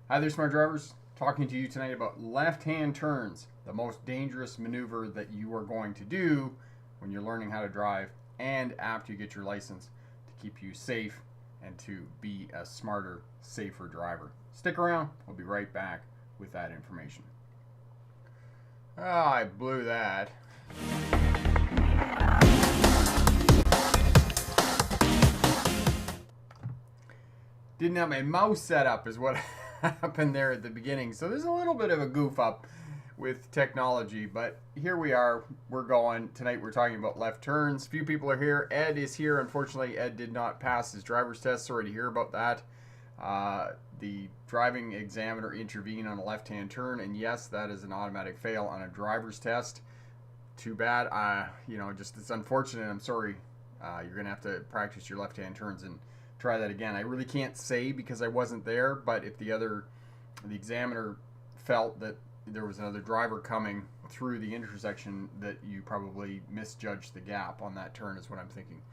Hi there, smart drivers. Talking to you tonight about left-hand turns, the most dangerous maneuver that you are going to do when you're learning how to drive and after you get your license to keep you safe and to be a smarter, safer driver. Stick around. We'll be right back with that information. Oh, I blew that. Didn't have my mouse set up is what happened there at the beginning. So there's a little bit of a goof up with technology, but here we are. We're going. Tonight we're talking about left turns. Few people are here. Ed is here. Unfortunately, Ed did not pass his driver's test. Sorry to hear about that. The driving examiner intervened on a left-hand turn, and yes, that is an automatic fail on a driver's test. Too bad. Just it's unfortunate. I'm sorry. You're going to have to practice your left-hand turns and try that again. I really can't say because I wasn't there, but if the examiner felt that there was another driver coming through the intersection, that you probably misjudged the gap on that turn is what I'm thinking.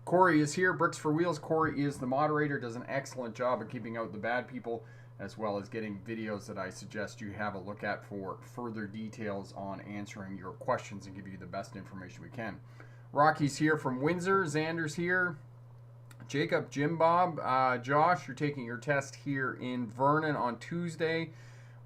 Corey is here, Bricks for Wheels. Corey is the moderator, does an excellent job of keeping out the bad people, as well as getting videos that I suggest you have a look at for further details on answering your questions and give you the best information we can. Rocky's here from Windsor. Xander's here. Jacob, Jim Bob, Josh, you're taking your test here in Vernon on Tuesday.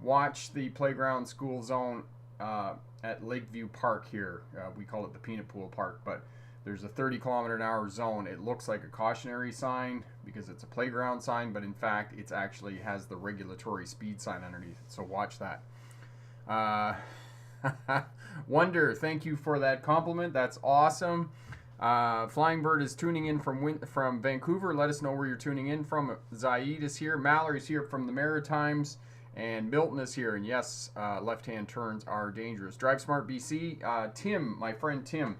Watch the playground school zone at Lakeview Park here. We call it the Peanut Pool Park, but there's a 30-kilometer-an-hour zone. It looks like a cautionary sign because it's a playground sign, but in fact, it actually has the regulatory speed sign underneath it, so watch that. Wonder, thank you for that compliment. That's awesome. Flying Bird is tuning in from Vancouver. Let us know where you're tuning in from. Zaid is here. Mallory's here from the Maritimes. And Milton is here. And yes, left-hand turns are dangerous. Drive Smart BC. Tim, my friend Tim,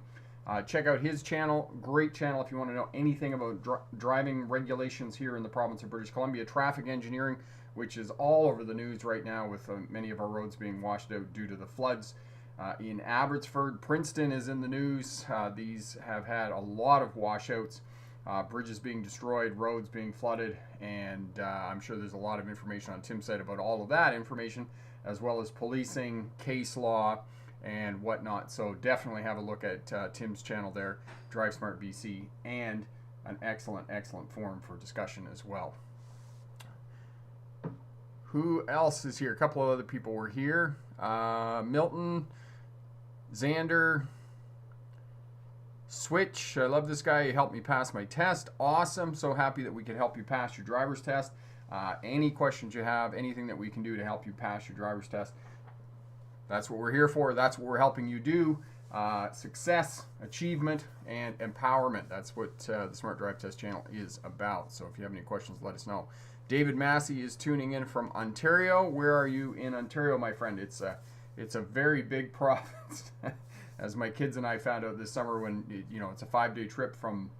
check out his channel. Great channel if you want to know anything about driving regulations here in the province of British Columbia. Traffic engineering, which is all over the news right now with many of our roads being washed out due to the floods. In Abbotsford, Princeton is in the news. These have had a lot of washouts, bridges being destroyed, roads being flooded, and I'm sure there's a lot of information on Tim's site about all of that information, as well as policing, case law, and whatnot. So definitely have a look at Tim's channel there, Drive Smart BC, and an excellent forum for discussion as well. Who else is here? A couple of other people were here. Milton, Xander, Switch. I love this guy. He helped me pass my test. Awesome. So happy that we could help you pass your driver's test. Any questions you have, anything that we can do to help you pass your driver's test, that's what we're here for. That's what we're helping you do. Success, achievement, and empowerment. That's what the Smart Drive Test channel is about. So if you have any questions, let us know. David Massey is tuning in from Ontario. Where are you in Ontario, my friend? It's a very big province, as my kids and I found out this summer when, it's a 5-day trip from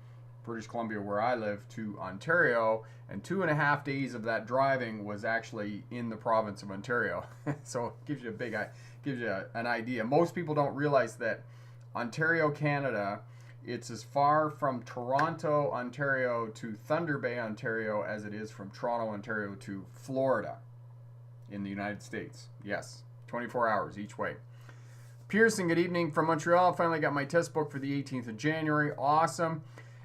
British Columbia, where I live, to Ontario, and 2.5 days of that driving was actually in the province of Ontario. So it gives you an idea. Most people don't realize that Ontario, Canada, it's as far from Toronto, Ontario to Thunder Bay, Ontario, as it is from Toronto, Ontario to Florida in the United States. Yes. 24 hours each way. Pearson, good evening from Montreal. Finally got my test book for the 18th of January. Awesome.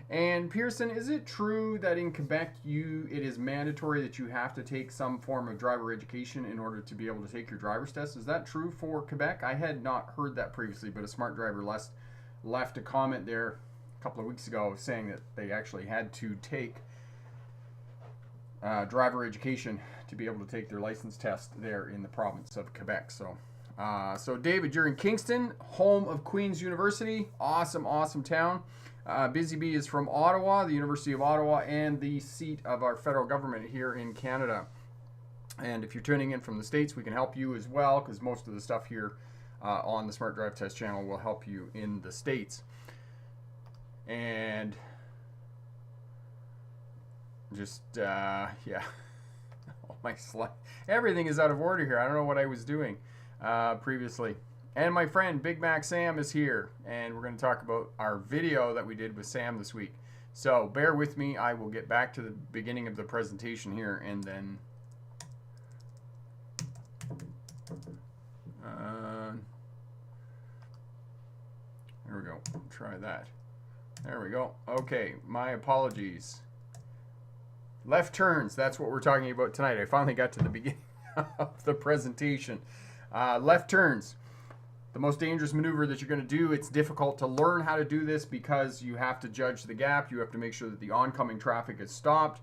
And Pearson, is it true that in Quebec it is mandatory that you have to take some form of driver education in order to be able to take your driver's test? Is that true for Quebec? I had not heard that previously, but a smart driver left a comment there a couple of weeks ago saying that they actually had to take driver education to be able to take their license test there in the province of Quebec. So David, you're in Kingston, home of Queen's University. Awesome town. Busy Bee is from Ottawa, the University of Ottawa, and the seat of our federal government here in Canada. And if you're tuning in from the States, we can help you as well, because most of the stuff here on the Smart Drive Test channel will help you in the States. And just, yeah. Oh, my slide. Everything is out of order here. I don't know what I was doing previously. And my friend Big Mac Sam is here, and we're going to talk about our video that we did with Sam this week. So bear with me. I will get back to the beginning of the presentation here, and then There we go. Try that. There we go. Okay, my apologies. Left turns, that's what we're talking about tonight. I finally got to the beginning of the presentation. Left turns. The most dangerous maneuver that you're going to do. It's difficult to learn how to do this because you have to judge the gap. You have to make sure that the oncoming traffic is stopped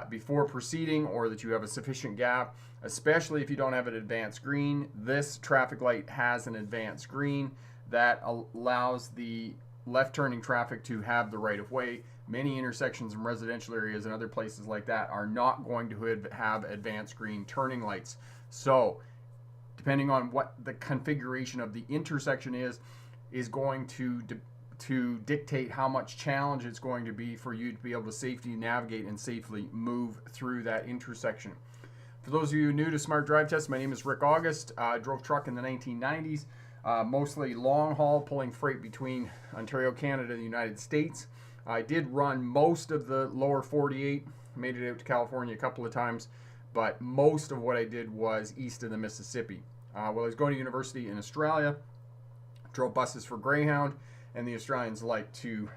before proceeding, or that you have a sufficient gap, especially if you don't have an advanced green. This traffic light has an advanced green that allows the left turning traffic to have the right of way. Many intersections in residential areas and other places like that are not going to have advanced green turning lights. So depending on what the configuration of the intersection is going to dictate how much challenge it's going to be for you to be able to safely navigate and safely move through that intersection. For those of you new to Smart Drive Test, my name is Rick August. I drove truck in the 1990s, mostly long haul, pulling freight between Ontario, Canada, and the United States. I did run most of the lower 48, made it out to California a couple of times, but most of what I did was east of the Mississippi. While I was going to university in Australia, drove buses for Greyhound, and the Australians like to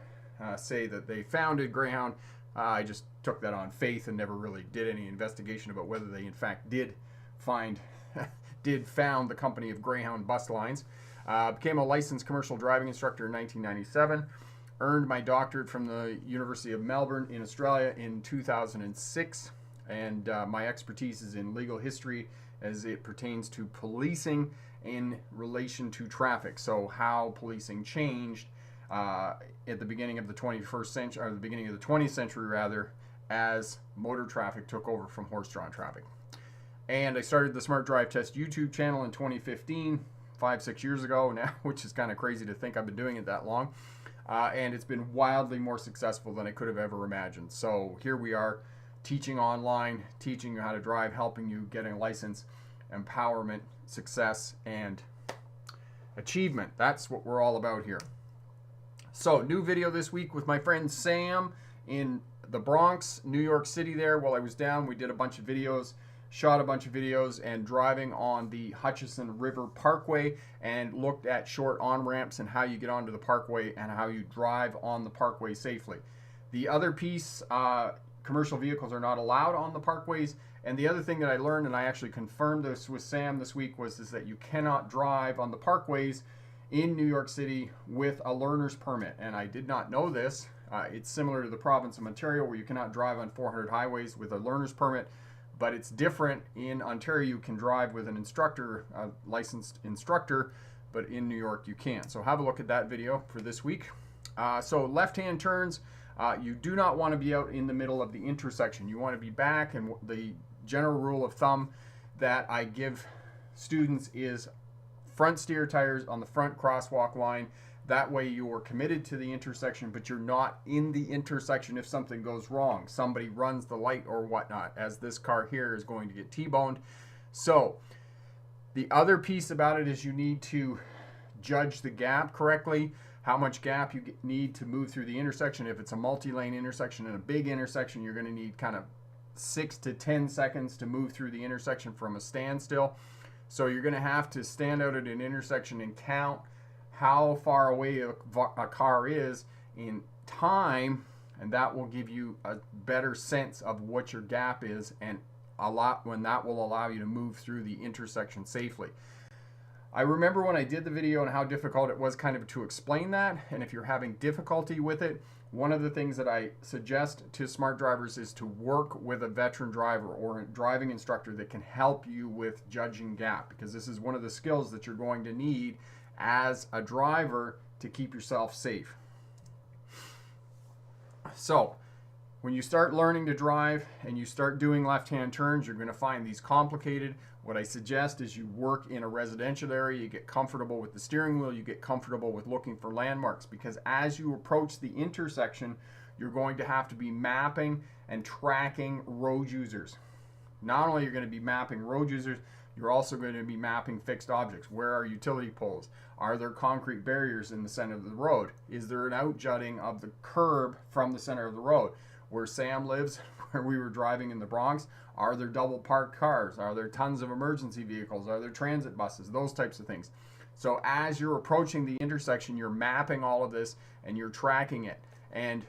say that they founded Greyhound. I just took that on faith and never really did any investigation about whether they in fact did found the company of Greyhound Bus Lines. Became a licensed commercial driving instructor in 1997. Earned my doctorate from the University of Melbourne in Australia in 2006. And my expertise is in legal history as it pertains to policing in relation to traffic. So how policing changed at the beginning of the 21st century, or the beginning of the 20th century rather, as motor traffic took over from horse-drawn traffic. And I started the Smart Drive Test YouTube channel in 2015, 5-6 years ago now, which is kind of crazy to think I've been doing it that long. And it's been wildly more successful than I could have ever imagined. So here we are, teaching online, teaching you how to drive, helping you get a license, empowerment, success, and achievement. That's what we're all about here. So, new video this week with my friend Sam in the Bronx, New York City there. While I was down, we did a bunch of videos, shot a bunch of videos, and driving on the Hutchison River Parkway, and looked at short on-ramps and how you get onto the parkway and how you drive on the parkway safely. The other piece, commercial vehicles are not allowed on the parkways. And the other thing that I learned, and I actually confirmed this with Sam this week, was that you cannot drive on the parkways in New York City with a learner's permit. And I did not know this. It's similar to the province of Ontario, where you cannot drive on 400 highways with a learner's permit, but it's different. In Ontario, you can drive with an instructor, a licensed instructor, but in New York, you can't. So have a look at that video for this week. So left-hand turns, you do not want to be out in the middle of the intersection. You want to be back, and the general rule of thumb that I give students is front steer tires on the front crosswalk line. That way you are committed to the intersection, but you're not in the intersection if something goes wrong. Somebody runs the light or whatnot, as this car here is going to get T-boned. So the other piece about it is you need to judge the gap correctly, how much gap you need to move through the intersection. If it's a multi-lane intersection and a big intersection, you're going to need kind of 6 to 10 seconds to move through the intersection from a standstill. So you're going to have to stand out at an intersection and count how far away a car is in time, and that will give you a better sense of what your gap is, and when that will allow you to move through the intersection safely. I remember when I did the video and how difficult it was kind of to explain that, and if you're having difficulty with it, one of the things that I suggest to smart drivers is to work with a veteran driver or a driving instructor that can help you with judging gap, because this is one of the skills that you're going to need as a driver to keep yourself safe. So when you start learning to drive and you start doing left-hand turns, you're going to find these complicated. What I suggest is you work in a residential area, you get comfortable with the steering wheel, you get comfortable with looking for landmarks, because as you approach the intersection, you're going to have to be mapping and tracking road users. Not only are you going to be mapping road users, you're also going to be mapping fixed objects. Where are utility poles? Are there concrete barriers in the center of the road? Is there an outjutting of the curb from the center of the road? Where Sam lives, where we were driving in the Bronx. Are there double parked cars? Are there tons of emergency vehicles? Are there transit buses? Those types of things. So as you're approaching the intersection, you're mapping all of this and you're tracking it. And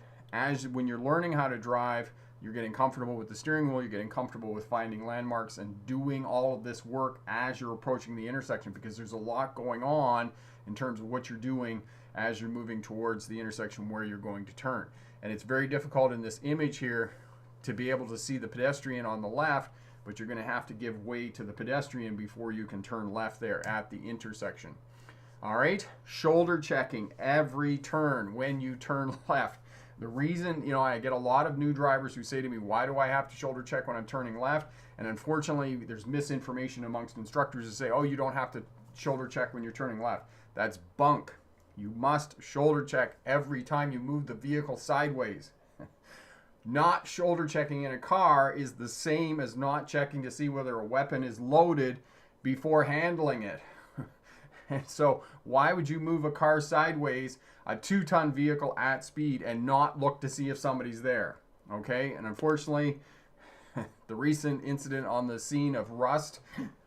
when you're learning how to drive, you're getting comfortable with the steering wheel, you're getting comfortable with finding landmarks and doing all of this work as you're approaching the intersection, because there's a lot going on in terms of what you're doing as you're moving towards the intersection where you're going to turn. And it's very difficult in this image here to be able to see the pedestrian on the left, but you're going to have to give way to the pedestrian before you can turn left there at the intersection. All right, shoulder checking every turn when you turn left. The reason, I get a lot of new drivers who say to me, why do I have to shoulder check when I'm turning left? And unfortunately, there's misinformation amongst instructors that say, oh, you don't have to shoulder check when you're turning left. That's bunk. You must shoulder check every time you move the vehicle sideways. Not shoulder checking in a car is the same as not checking to see whether a weapon is loaded before handling it. And so why would you move a car sideways, a 2-ton vehicle at speed, and not look to see if somebody's there? Okay, and unfortunately, the recent incident on the scene of Rust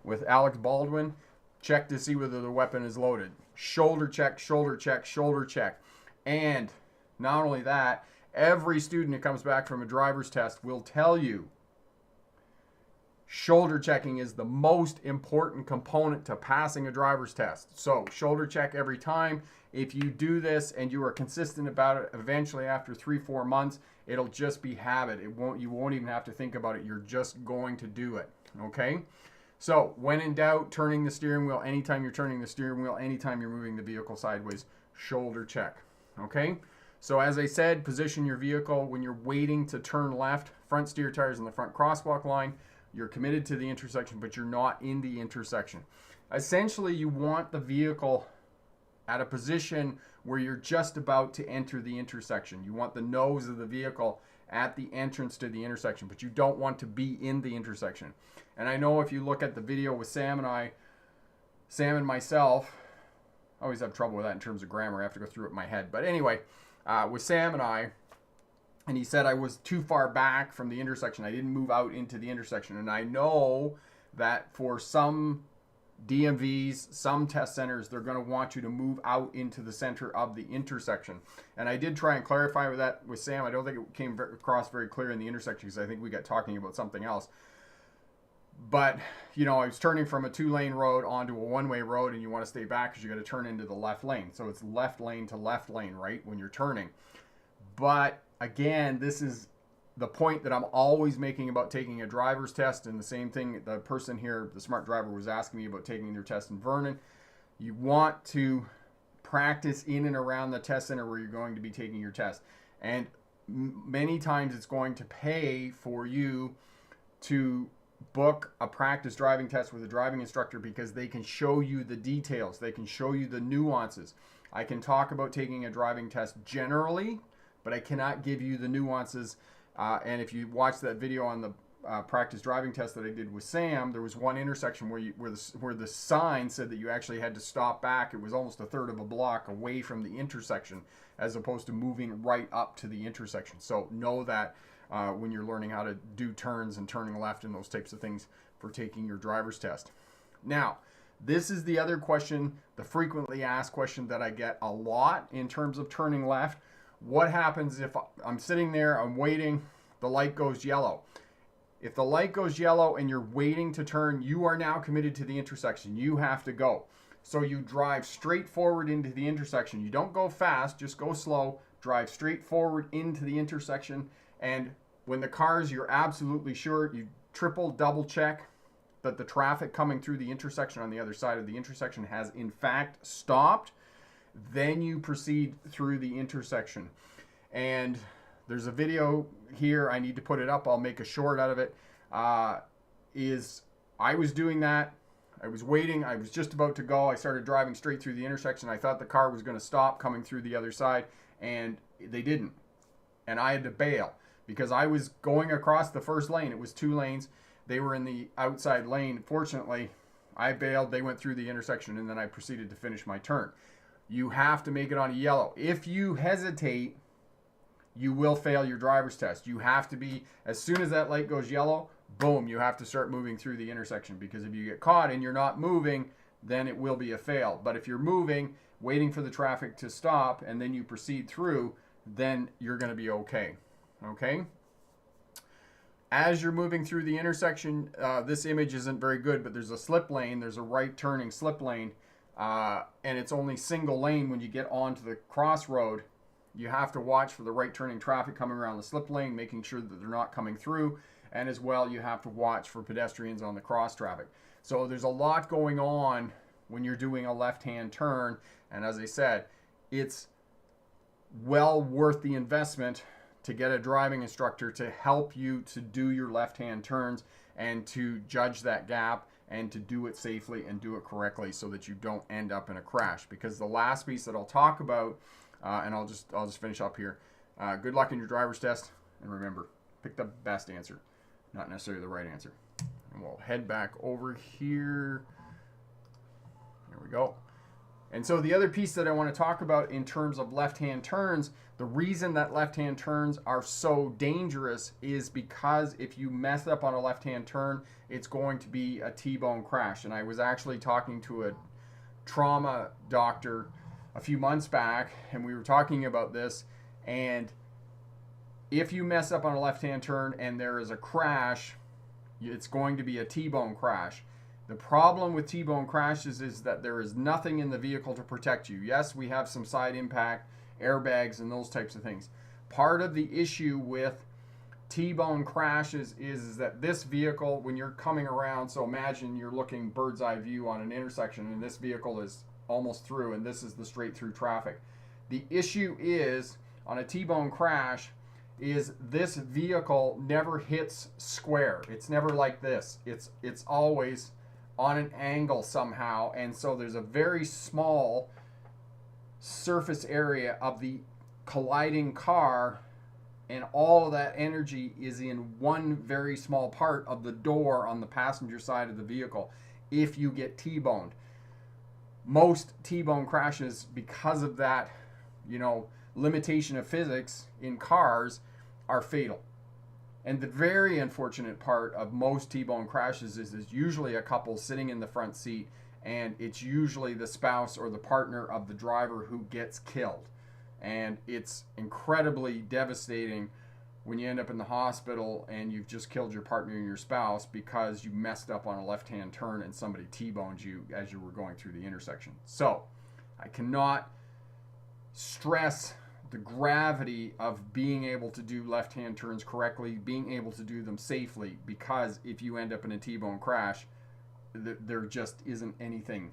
with Alex Baldwin, check to see whether the weapon is loaded. Shoulder check, shoulder check, shoulder check. And not only that, every student who comes back from a driver's test will tell you shoulder checking is the most important component to passing a driver's test. So shoulder check every time. If you do this and you are consistent about it, eventually after 3-4 months, it'll just be habit. You won't even have to think about it. You're just going to do it. Okay? So when in doubt, turning the steering wheel, anytime you're turning the steering wheel, anytime you're moving the vehicle sideways, shoulder check. Okay? So as I said, position your vehicle when you're waiting to turn left, front steer tires in the front crosswalk line. You're committed to the intersection, but you're not in the intersection. Essentially, you want the vehicle at a position where you're just about to enter the intersection. You want the nose of the vehicle at the entrance to the intersection, but you don't want to be in the intersection. And I know if you look at the video with Sam and myself, I always have trouble with that in terms of grammar. I have to go through it in my head. But anyway, with Sam and I, and he said I was too far back from the intersection. I didn't move out into the intersection. And I know that for some DMVs, some test centers, they're going to want you to move out into the center of the intersection. And I did try and clarify that with Sam. I don't think it came across very clear in the intersection because I think we got talking about something else. But, I was turning from a 2-lane road onto a 1-way road, and you want to stay back because you got to turn into the left lane. So it's left lane to left lane, right, when you're turning. But again, this is the point that I'm always making about taking a driver's test, and the same thing the person here, the smart driver, was asking me about taking their test in Vernon. You want to practice in and around the test center where you're going to be taking your test. And many times it's going to pay for you to book a practice driving test with a driving instructor because they can show you the details. They can show you the nuances. I can talk about taking a driving test generally, but I cannot give you the nuances. And if you watch that video on the practice driving test that I did with Sam, there was one intersection where the sign said that you actually had to stop back. It was almost a third of a block away from the intersection as opposed to moving right up to the intersection. So know that when you're learning how to do turns and turning left and those types of things for taking your driver's test. Now, this is the other question, the frequently asked question that I get a lot in terms of turning left. What happens if I'm sitting there, I'm waiting, the light goes yellow? If the light goes yellow and you're waiting to turn, you are now committed to the intersection. You have to go. So you drive straight forward into the intersection. You don't go fast, just go slow. Drive straight forward into the intersection. And when the cars, you're absolutely sure, you double check that the traffic coming through the intersection on the other side of the intersection has in fact stopped. Then you proceed through the intersection. And there's a video here. I need to put it up. I'll make a short out of it. I was doing that. I was waiting. I was just about to go. I started driving straight through the intersection. I thought the car was going to stop coming through the other side, and they didn't. And I had to bail because I was going across the first lane. It was 2 lanes. They were in the outside lane. Fortunately, I bailed. They went through the intersection, and then I proceeded to finish my turn. You have to make it on a yellow. If you hesitate, you will fail your driver's test. You have to be, as soon as that light goes yellow, boom, you have to start moving through the intersection, because if you get caught and you're not moving, then it will be a fail. But if you're moving, waiting for the traffic to stop, and then you proceed through, then you're going to be okay. Okay? As you're moving through the intersection, this image isn't very good, but there's a slip lane. There's a right turning slip lane, and it's only single lane when you get onto the crossroad. You have to watch for the right turning traffic coming around the slip lane, making sure that they're not coming through. And as well, you have to watch for pedestrians on the cross traffic. So there's a lot going on when you're doing a left-hand turn. And as I said, it's well worth the investment to get a driving instructor to help you to do your left-hand turns and to judge that gap and to do it safely and do it correctly so that you don't end up in a crash. Because the last piece that I'll talk about, and I'll just finish up here. Good luck in your driver's test, and remember, pick the best answer, not necessarily the right answer. And we'll head back over here. There we go. And so the other piece that I want to talk about in terms of left-hand turns, the reason that left-hand turns are so dangerous is because if you mess up on a left-hand turn, it's going to be a T-bone crash. And I was actually talking to a trauma doctor a few months back, and we were talking about this. And if you mess up on a left-hand turn and there is a crash, it's going to be a T-bone crash. The problem with T-bone crashes is that there is nothing in the vehicle to protect you. Yes, we have some side impact, airbags, and those types of things. Part of the issue with T-bone crashes is that this vehicle, when you're coming around, so imagine you're looking bird's eye view on an intersection and this vehicle is almost through and this is the straight through traffic. The issue is, on a T-bone crash, is this vehicle never hits square. It's never like this. It's always on an angle somehow, and so there's a very small surface area of the colliding car, and all of that energy is in one very small part of the door on the passenger side of the vehicle if you get T-boned. Most T-bone crashes, because of that, limitation of physics in cars, are fatal. And the very unfortunate part of most T-bone crashes is usually a couple sitting in the front seat, and it's usually the spouse or the partner of the driver who gets killed. And it's incredibly devastating when you end up in the hospital and you've just killed your partner and your spouse because you messed up on a left-hand turn and somebody T-boned you as you were going through the intersection. So I cannot stress the gravity of being able to do left-hand turns correctly, being able to do them safely, because if you end up in a T-bone crash, there just isn't anything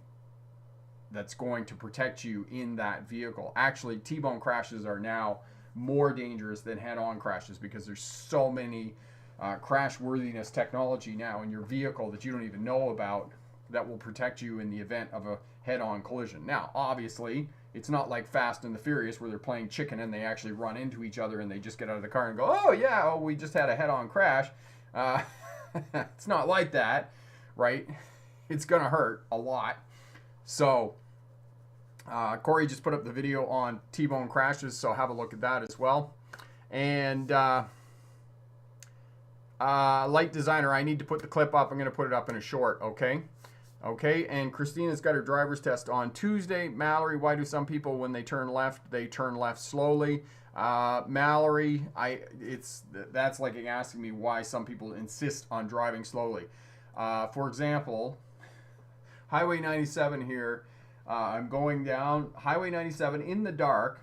that's going to protect you in that vehicle. Actually, T-bone crashes are now more dangerous than head-on crashes because there's so many crash worthiness technology now in your vehicle that you don't even know about that will protect you in the event of a head-on collision. Now, obviously, it's not like Fast and the Furious where they're playing chicken and they actually run into each other and they just get out of the car and go, oh yeah, we just had a head-on crash. It's not like that, right? It's gonna hurt a lot. So Corey just put up the video on T-bone crashes, so have a look at that as well. And Light Designer, I need to put the clip up. I'm going to put it up in a short, okay? Okay, and Christina's got her driver's test on Tuesday. Mallory, why do some people, when they turn left slowly? Mallory, that's like asking me why some people insist on driving slowly. For example, Highway 97 here. I'm going down Highway 97 in the dark.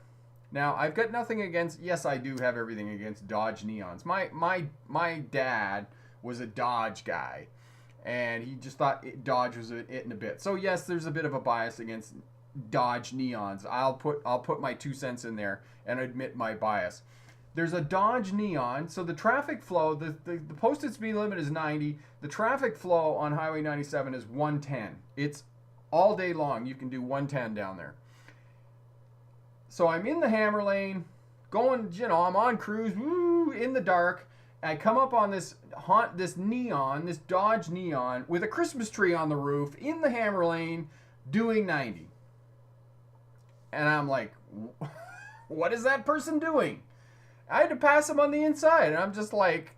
Now, I've got nothing against, yes, I do have everything against Dodge Neons. My dad was a Dodge guy, and he just thought Dodge was it in a bit. So yes, there's a bit of a bias against Dodge Neons. I'll put my 2 cents in there and admit my bias. There's a Dodge Neon, so the traffic flow, the posted speed limit is 90. The traffic flow on Highway 97 is 110. It's all day long. You can do 110 down there. So I'm in the hammer lane, going, I'm on cruise, woo, in the dark. I come up on this neon, this Dodge Neon, with a Christmas tree on the roof, in the hammer lane, doing 90. And I'm like, what is that person doing? I had to pass them on the inside, and I'm just like,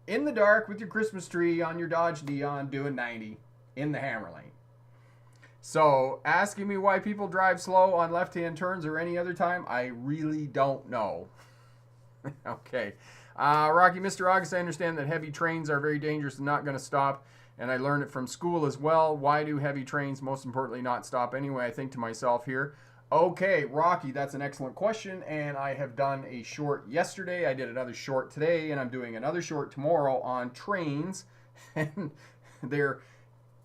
in the dark with your Christmas tree on your Dodge Neon doing 90 in the hammer lane. So asking me why people drive slow on left-hand turns or any other time, I really don't know. Okay. Rocky, Mr. August, I understand that heavy trains are very dangerous and not going to stop. And I learned it from school as well. Why do heavy trains, most importantly, not stop anyway? I think to myself here, okay, Rocky, that's an excellent question. And I have done a short yesterday. I did another short today, and I'm doing another short tomorrow on trains and their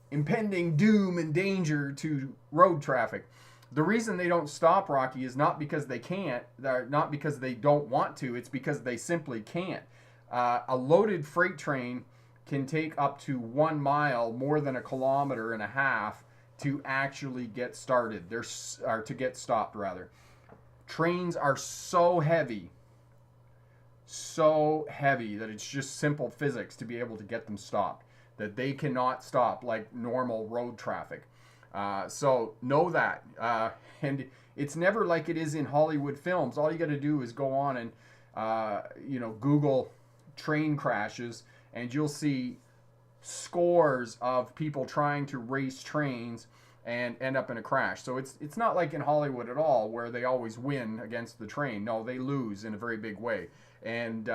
impending doom and danger to road traffic. The reason they don't stop, Rocky, is not because they can't, not because they don't want to, it's because they simply can't. A loaded freight train can take up to 1 mile, more than 1.5 kilometers, to actually get started. Or to get stopped, rather. Trains are so heavy that it's just simple physics to be able to get them stopped, that they cannot stop like normal road traffic. So know that. And it's never like it is in Hollywood films. All you got to do is go on and Google train crashes, and you'll see scores of people trying to race trains and end up in a crash. So it's not like in Hollywood at all, where they always win against the train. No, they lose in a very big way. And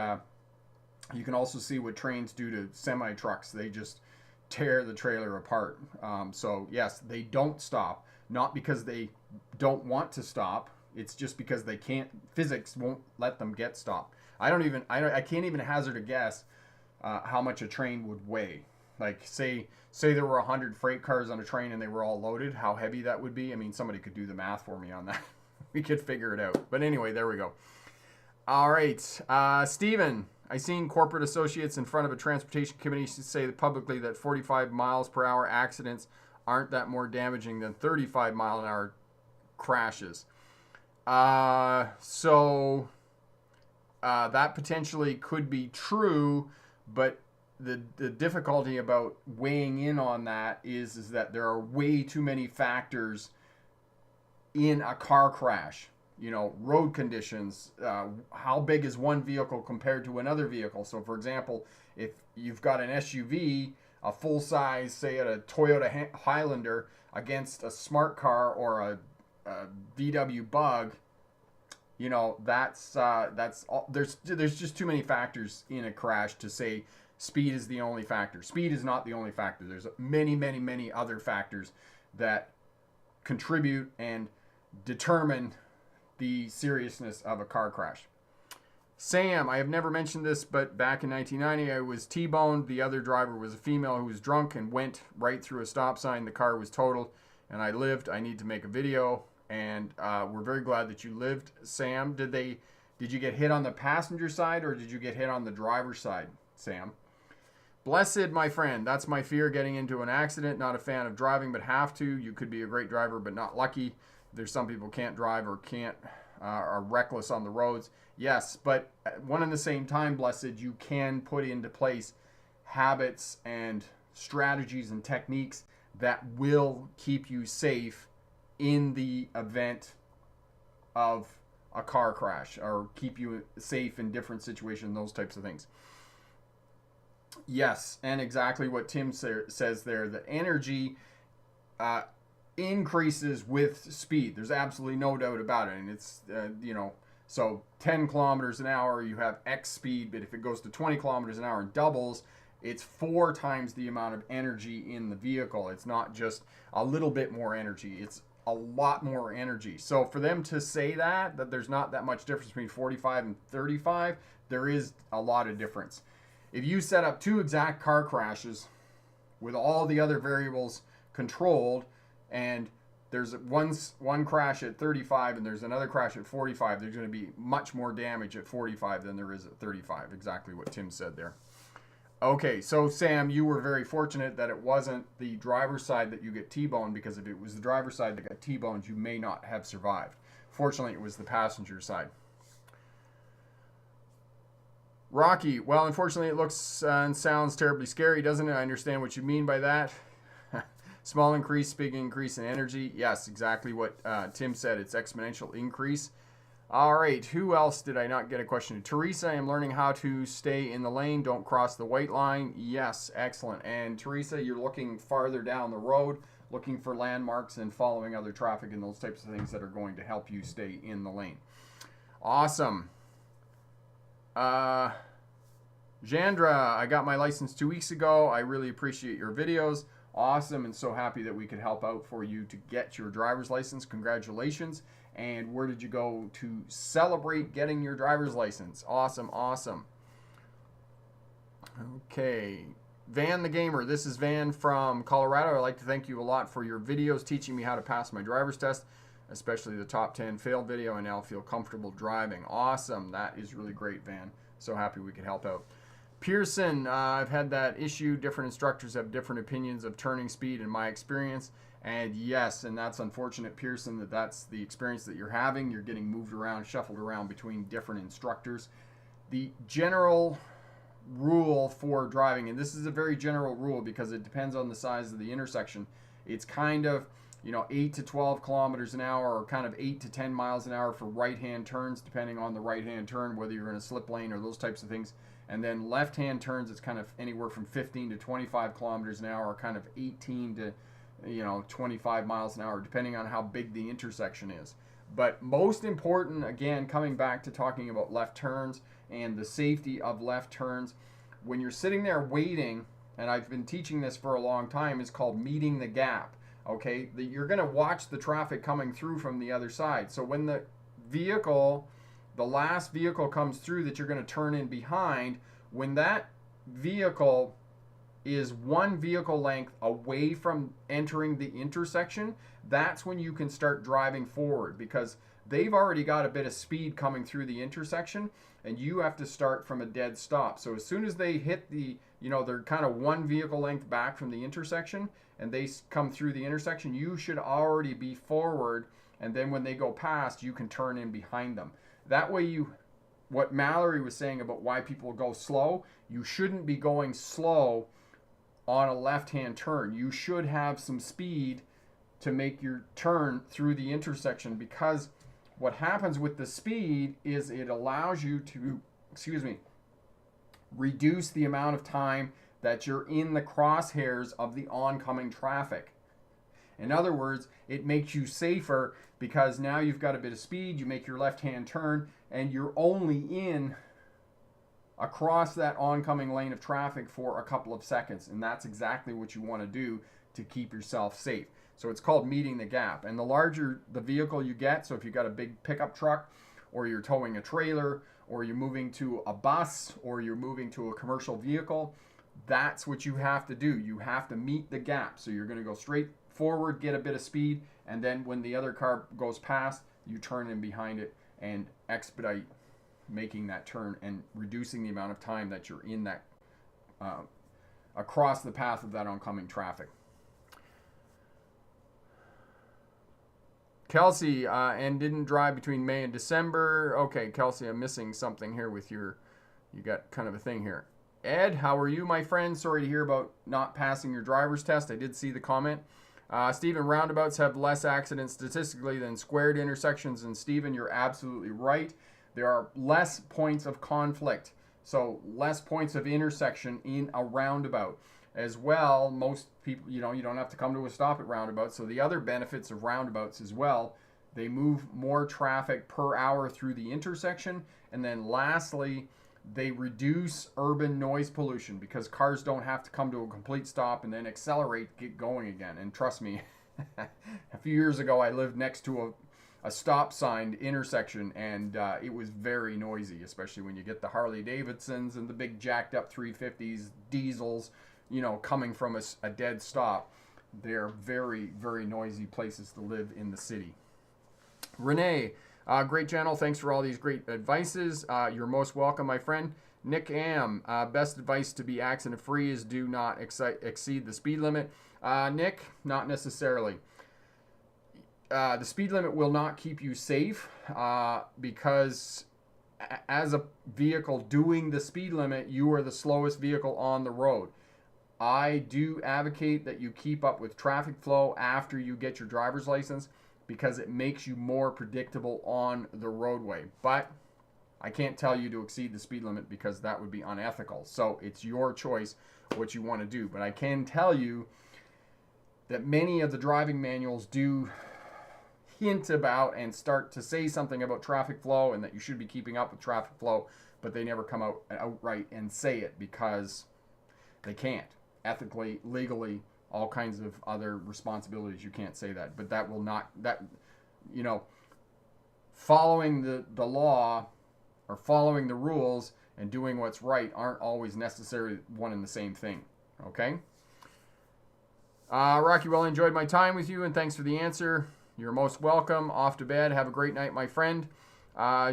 you can also see what trains do to semi-trucks. They just tear the trailer apart. So yes, they don't stop, not because they don't want to stop. It's just because they can't. Physics won't let them get stopped. I can't even hazard a guess how much a train would weigh. Like say there were 100 freight cars on a train and they were all loaded, how heavy that would be. I mean, somebody could do the math for me on that. We could figure it out. But anyway, there we go. All right, Stephen, I seen corporate associates in front of a transportation committee say publicly that 45 miles per hour accidents aren't that more damaging than 35 mile an hour crashes. So that potentially could be true, but the difficulty about weighing in on that is that there are way too many factors in a car crash. Road conditions, how big is one vehicle compared to another vehicle. So for example, if you've got an SUV, a full size, say a Toyota Highlander against a smart car or a VW Bug, that's there's just too many factors in a crash to say speed is the only factor. Speed is not the only factor. There's many other factors that contribute and determine the seriousness of a car crash. Sam, I have never mentioned this, but back in 1990, I was T-boned. The other driver was a female who was drunk and went right through a stop sign. The car was totaled, and I lived. I need to make a video, and we're very glad that you lived, Sam. Did you get hit on the passenger side, or did you get hit on the driver's side, Sam? Blessed, my friend. That's my fear, getting into an accident. Not a fan of driving, but have to. You could be a great driver, but not lucky. There's some people can't drive or are reckless on the roads. Yes, but at one and the same time, Blessed, you can put into place habits and strategies and techniques that will keep you safe in the event of a car crash, or keep you safe in different situations, those types of things. Yes, and exactly what Tim says there, the energy increases with speed. There's absolutely no doubt about it. And it's, so 10 kilometers an hour, you have X speed, but if it goes to 20 kilometers an hour and doubles, it's 4 times the amount of energy in the vehicle. It's not just a little bit more energy. It's a lot more energy. So for them to say that there's not that much difference between 45 and 35, there is a lot of difference. If you set up 2 exact car crashes with all the other variables controlled, and there's one crash at 35 and there's another crash at 45, there's going to be much more damage at 45 than there is at 35. Exactly what Tim said there. Okay, so Sam, you were very fortunate that it wasn't the driver's side that you get T-boned, because if it was the driver's side that got T-boned, you may not have survived. Fortunately, it was the passenger side. Rocky, well, unfortunately, it looks and sounds terribly scary, doesn't it? I understand what you mean by that. Small increase, big increase in energy. Yes, exactly what Tim said. It's exponential increase. All right, who else did I not get a question? Teresa, I'm learning how to stay in the lane. Don't cross the white line. Yes, excellent. And Teresa, you're looking farther down the road, looking for landmarks and following other traffic and those types of things that are going to help you stay in the lane. Awesome. Jandra, I got my license 2 weeks ago. I really appreciate your videos. Awesome, and so happy that we could help out for you to get your driver's license. Congratulations. And where did you go to celebrate getting your driver's license? Awesome, awesome. Okay. Van the Gamer, this is Van from Colorado. I'd like to thank you a lot for your videos teaching me how to pass my driver's test, especially the top 10 failed video. I now feel comfortable driving. Awesome. That is really great, Van. So happy we could help out. Pearson, I've had that issue. Different instructors have different opinions of turning speed in my experience. And yes, and that's unfortunate, Pearson, that's the experience that you're having. You're getting moved around, shuffled around between different instructors. The general rule for driving, and this is a very general rule because it depends on the size of the intersection. It's kind of, 8 to 12 kilometers an hour or kind of 8 to 10 miles an hour for right-hand turns, depending on the right-hand turn, whether you're in a slip lane or those types of things. And then left-hand turns, it's kind of anywhere from 15 to 25 kilometers an hour, or kind of 18 to 25 miles an hour, depending on how big the intersection is. But most important, again, coming back to talking about left turns and the safety of left turns, when you're sitting there waiting, and I've been teaching this for a long time, is called meeting the gap. Okay, you're going to watch the traffic coming through from the other side. So when the last vehicle comes through that you're going to turn in behind, when that vehicle is one vehicle length away from entering the intersection, that's when you can start driving forward, because they've already got a bit of speed coming through the intersection and you have to start from a dead stop. So as soon as they hit they're kind of one vehicle length back from the intersection and they come through the intersection, you should already be forward, and then when they go past, you can turn in behind them. That way what Mallory was saying about why people go slow, you shouldn't be going slow on a left-hand turn. You should have some speed to make your turn through the intersection, because what happens with the speed is it allows you to, reduce the amount of time that you're in the crosshairs of the oncoming traffic. In other words, it makes you safer because now you've got a bit of speed, you make your left-hand turn, and you're only in across that oncoming lane of traffic for a couple of seconds. And that's exactly what you want to do to keep yourself safe. So it's called meeting the gap. And the larger the vehicle you get, so if you've got a big pickup truck, or you're towing a trailer, or you're moving to a bus, or you're moving to a commercial vehicle, that's what you have to do. You have to meet the gap. So you're going to go straight forward, get a bit of speed, and then when the other car goes past, you turn in behind it and expedite making that turn and reducing the amount of time that you're in that across the path of that oncoming traffic. Kelsey, and didn't drive between May and December. Okay, Kelsey, I'm missing something here with you got kind of a thing here. Ed, how are you, my friend? Sorry to hear about not passing your driver's test. I did see the comment. Stephen, roundabouts have less accidents statistically than squared intersections. And Stephen, you're absolutely right. There are less points of conflict, so less points of intersection in a roundabout. As well, most people, you don't have to come to a stop at roundabouts. So the other benefits of roundabouts as well, they move more traffic per hour through the intersection. And then lastly, they reduce urban noise pollution because cars don't have to come to a complete stop and then accelerate, get going again. And trust me, a few years ago, I lived next to a stop sign intersection, and it was very noisy, especially when you get the Harley Davidsons and the big jacked up 350s, diesels, coming from a dead stop. They're very, very noisy places to live in the city. Renee, great channel. Thanks for all these great advices. You're most welcome, my friend. Nick Am, best advice to be accident free is do not exceed the speed limit. Nick, not necessarily. The speed limit will not keep you safe because as a vehicle doing the speed limit, you are the slowest vehicle on the road. I do advocate that you keep up with traffic flow after you get your driver's license, because it makes you more predictable on the roadway. But I can't tell you to exceed the speed limit because that would be unethical. So it's your choice what you want to do. But I can tell you that many of the driving manuals do hint about and start to say something about traffic flow and that you should be keeping up with traffic flow, but they never come out outright and say it because they can't. Ethically, legally, all kinds of other responsibilities, you can't say that. But that will not, that, you know, following the law or following the rules and doing what's right aren't always necessarily one and the same thing. Okay? Rocky, well, I enjoyed my time with you, and thanks for the answer. You're most welcome. Off to bed. Have a great night, my friend.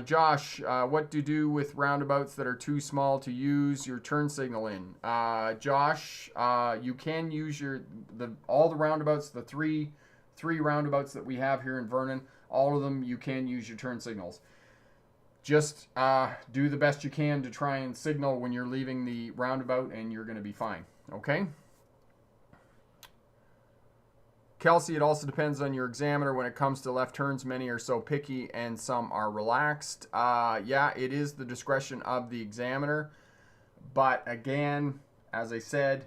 Josh, what to do with roundabouts that are too small to use your turn signal in? Josh, you can use all the roundabouts, the three roundabouts that we have here in Vernon. All of them, you can use your turn signals. Just do the best you can to try and signal when you're leaving the roundabout, and you're going to be fine. Okay? Kelsey, it also depends on your examiner when it comes to left turns. Many are so picky and some are relaxed. Yeah, it is the discretion of the examiner. But again, as I said,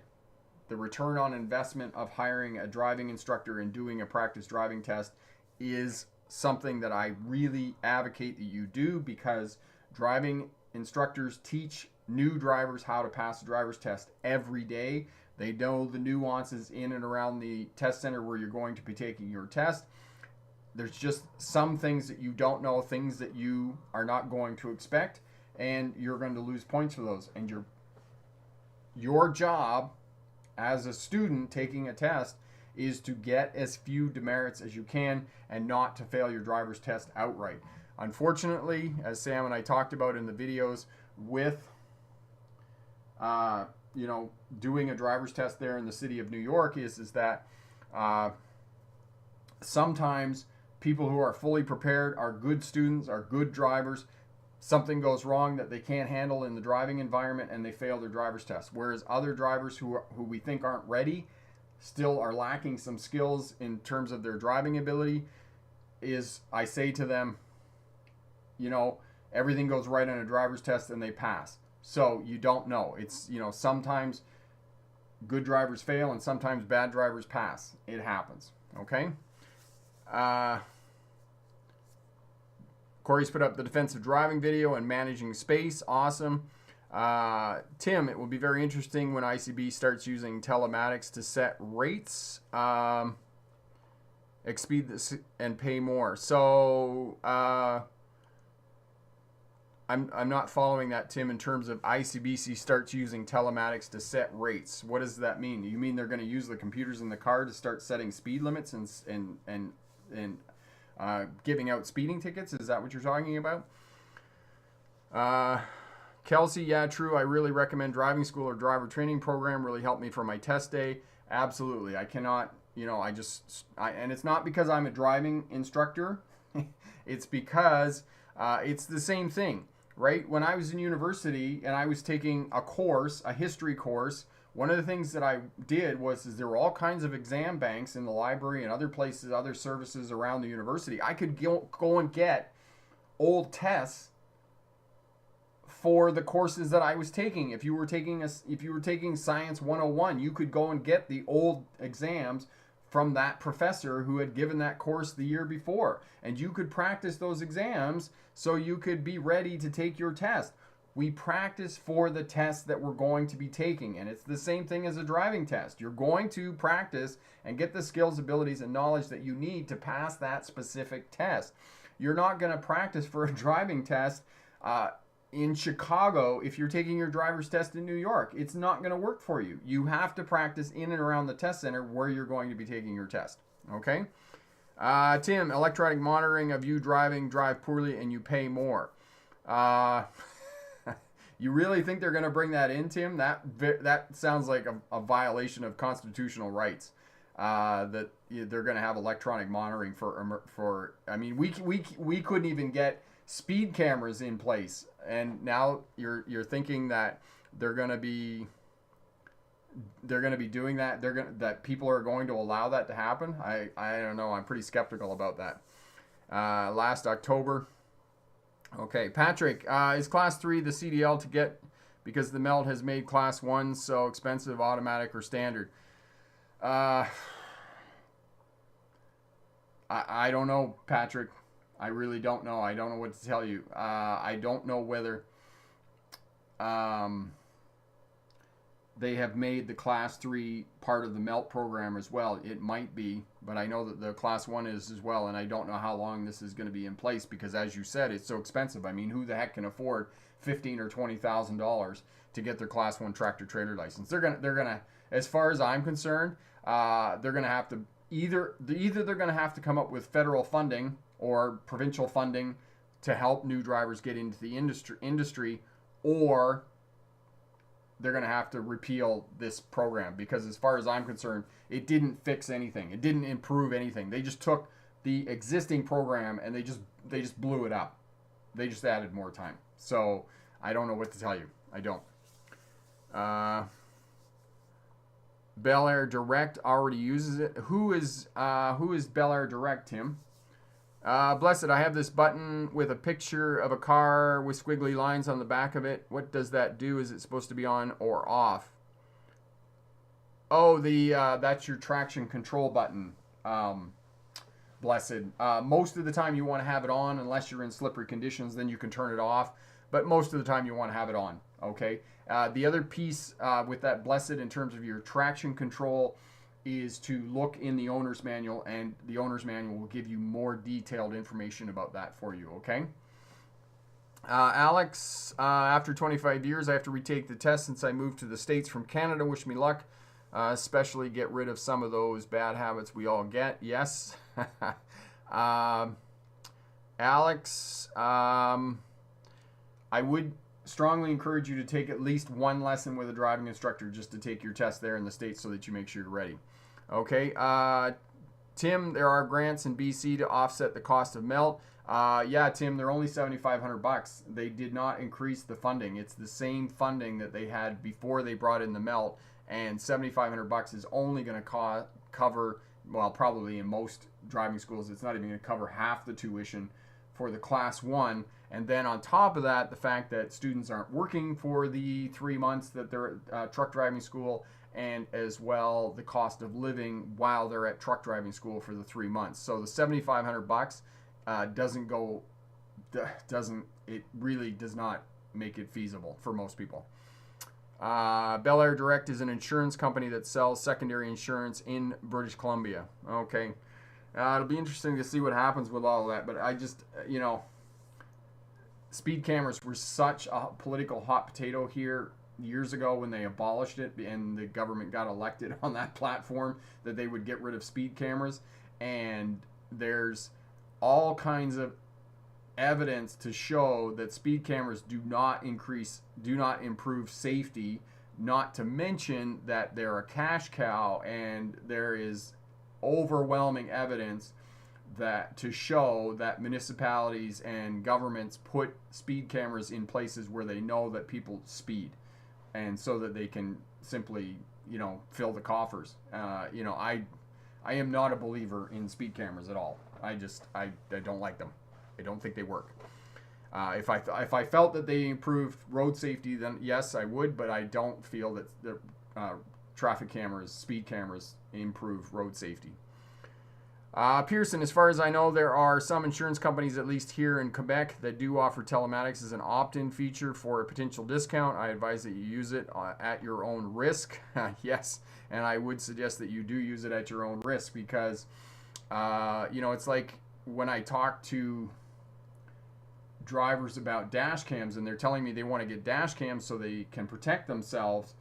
the return on investment of hiring a driving instructor and doing a practice driving test is something that I really advocate that you do, because driving instructors teach new drivers how to pass a driver's test every day. They know the nuances in and around the test center where you're going to be taking your test. There's just some things that you don't know, things that you are not going to expect, and you're going to lose points for those. And your job as a student taking a test is to get as few demerits as you can and not to fail your driver's test outright. Unfortunately, as Sam and I talked about in the videos, with doing a driver's test there in the city of New York is that sometimes people who are fully prepared are good students, are good drivers. Something goes wrong that they can't handle in the driving environment and they fail their driver's test. Whereas other drivers who we think aren't ready still are lacking some skills in terms of their driving ability. I say to them, everything goes right on a driver's test and they pass. So you don't know. It's, sometimes good drivers fail and sometimes bad drivers pass. It happens. Okay? Corey's put up the defensive driving video and managing space. Awesome. Tim, it will be very interesting when ICB starts using telematics to set rates, exped this and pay more. So, I'm not following that, Tim, in terms of ICBC starts using telematics to set rates. What does that mean? You mean they're going to use the computers in the car to start setting speed limits and giving out speeding tickets? Is that what you're talking about? Kelsey, yeah, true. I really recommend driving school or driver training program. Really helped me for my test day. Absolutely. I cannot, and it's not because I'm a driving instructor. It's because it's the same thing. Right? When I was in university and I was taking a history course, one of the things that I did was there were all kinds of exam banks in the library and other places, other services around the university. I could go and get old tests for the courses that I was taking. If you were taking Science 101, you could go and get the old exams from that professor who had given that course the year before. And you could practice those exams so you could be ready to take your test. We practice for the test that we're going to be taking. And it's the same thing as a driving test. You're going to practice and get the skills, abilities, and knowledge that you need to pass that specific test. You're not going to practice for a driving test in Chicago if you're taking your driver's test in New York. It's not going to work for you. You have to practice in and around the test center where you're going to be taking your test. Okay? Tim, electronic monitoring of you drive poorly and you pay more. You really think they're going to bring that in, Tim? That sounds like a violation of constitutional rights. That they're going to have electronic monitoring for. I mean, we couldn't even get speed cameras in place, and now you're thinking that they're going to be they're going to be doing that. That people are going to allow that to happen. I don't know. I'm pretty skeptical about that. Last October. Okay, Patrick, is Class 3 the CDL to get because the melt has made Class 1 so expensive, automatic or standard? I don't know, Patrick. I really don't know. I don't know what to tell you. I don't know whether they have made the Class 3 part of the melt program as well. It might be, but I know that the Class 1 is as well, and I don't know how long this is going to be in place because, as you said, it's so expensive. I mean, who the heck can afford $15,000 or $20,000 to get their Class 1 tractor trailer license? They're gonna, as far as I'm concerned, they're gonna have to either they're gonna have to come up with federal funding or provincial funding to help new drivers get into the industry, or they're going to have to repeal this program because, as far as I'm concerned, it didn't fix anything. It didn't improve anything. They just took the existing program and they just blew it up. They just added more time. So I don't know what to tell you. I don't. Bel Air Direct already uses it. Who is Bel Air Direct, Tim? Blessed, I have this button with a picture of a car with squiggly lines on the back of it. What does that do? Is it supposed to be on or off? Oh, that's your traction control button. Blessed. Most of the time you want to have it on unless you're in slippery conditions, then you can turn it off. But most of the time you want to have it on, okay? The other piece with that, Blessed, in terms of your traction control is to look in the owner's manual, and the owner's manual will give you more detailed information about that for you, okay? Alex, after 25 years, I have to retake the test since I moved to the States from Canada. Wish me luck, especially get rid of some of those bad habits we all get. Yes. Alex, I would strongly encourage you to take at least one lesson with a driving instructor just to take your test there in the States so that you make sure you're ready. Okay, Tim, there are grants in BC to offset the cost of melt. Yeah, Tim, they're only $7,500. They did not increase the funding. It's the same funding that they had before they brought in the melt, and $7,500 is only going to cover, well, probably in most driving schools, it's not even going to cover half the tuition for the Class 1. And then on top of that, the fact that students aren't working for the 3 months that they're at truck driving school, and as well the cost of living while they're at truck driving school for the 3 months. So the $7,500 it really does not make it feasible for most people. Bel Air Direct is an insurance company that sells secondary insurance in British Columbia. Okay. It'll be interesting to see what happens with all of that, but I just, speed cameras were such a political hot potato here years ago when they abolished it and the government got elected on that platform that they would get rid of speed cameras. And there's all kinds of evidence to show that speed cameras do not improve safety, not to mention that they're a cash cow, and there is overwhelming evidence that to show that municipalities and governments put speed cameras in places where they know that people speed, and so that they can simply, fill the coffers. I am not a believer in speed cameras at all. I don't like them. I don't think they work. If I felt that they improved road safety, then yes, I would, but I don't feel that the traffic cameras, speed cameras, improve road safety. Pearson, as far as I know, there are some insurance companies, at least here in Quebec, that do offer telematics as an opt-in feature for a potential discount. I advise that you use it at your own risk. Yes, and I would suggest that you do use it at your own risk because, it's like when I talk to drivers about dash cams and they're telling me they want to get dash cams so they can protect themselves.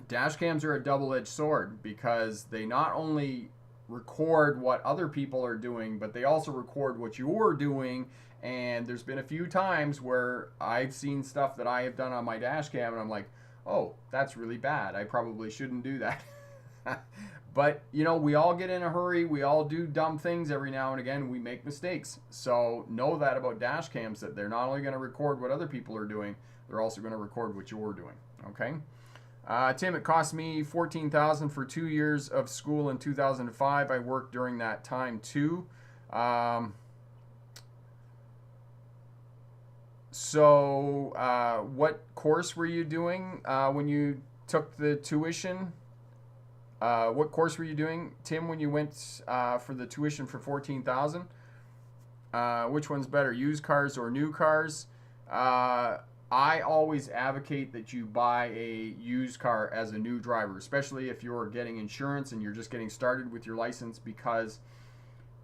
Dash cams are a double-edged sword because they not only record what other people are doing, but they also record what you're doing. And there's been a few times where I've seen stuff that I have done on my dash cam and I'm like, oh, that's really bad. I probably shouldn't do that. But, we all get in a hurry. We all do dumb things every now and again. We make mistakes. So know that about dash cams, that they're not only going to record what other people are doing, they're also going to record what you're doing. Okay? Tim, it cost me $14,000 for 2 years of school in 2005. I worked during that time too. So what course were you doing when you took the tuition? What course were you doing, Tim, when you went for the tuition for $14,000? Which one's better, used cars or new cars? I always advocate that you buy a used car as a new driver, especially if you're getting insurance and you're just getting started with your license, because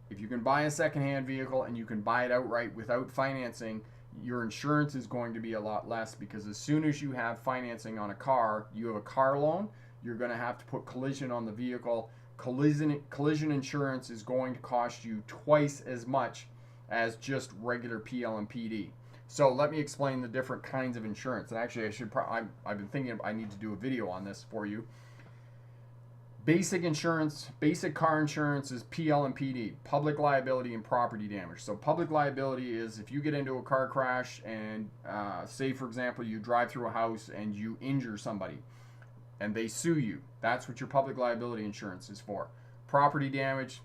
if you can buy a secondhand vehicle and you can buy it outright without financing, your insurance is going to be a lot less, because as soon as you have financing on a car, you have a car loan, you're going to have to put collision on the vehicle. Collision insurance is going to cost you twice as much as just regular PL and PD. So let me explain the different kinds of insurance. And actually, I've been thinking I need to do a video on this for you. Basic insurance, basic car insurance is PL and PD, public liability and property damage. So public liability is if you get into a car crash and say, for example, you drive through a house and you injure somebody and they sue you. That's what your public liability insurance is for. Property damage